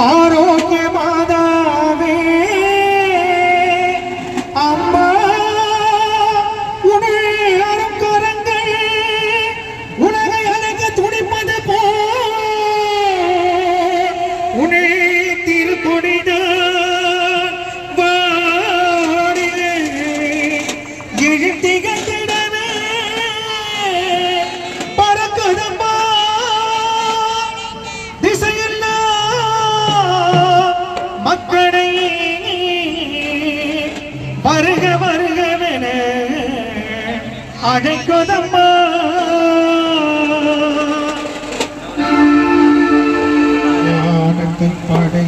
ஆரோக்கிய மாதாவே அம்மா உன்னை அருங்கரங்கள் உலகை அழக துடிப்பது போ உன்னை திருக்கொடித வாடிலே எழுத்திகழ்ந்திடவே பறக்குதம்மா மக்களை வருக வருகவென அழைக்குதம்மா ஞானத்தின் படை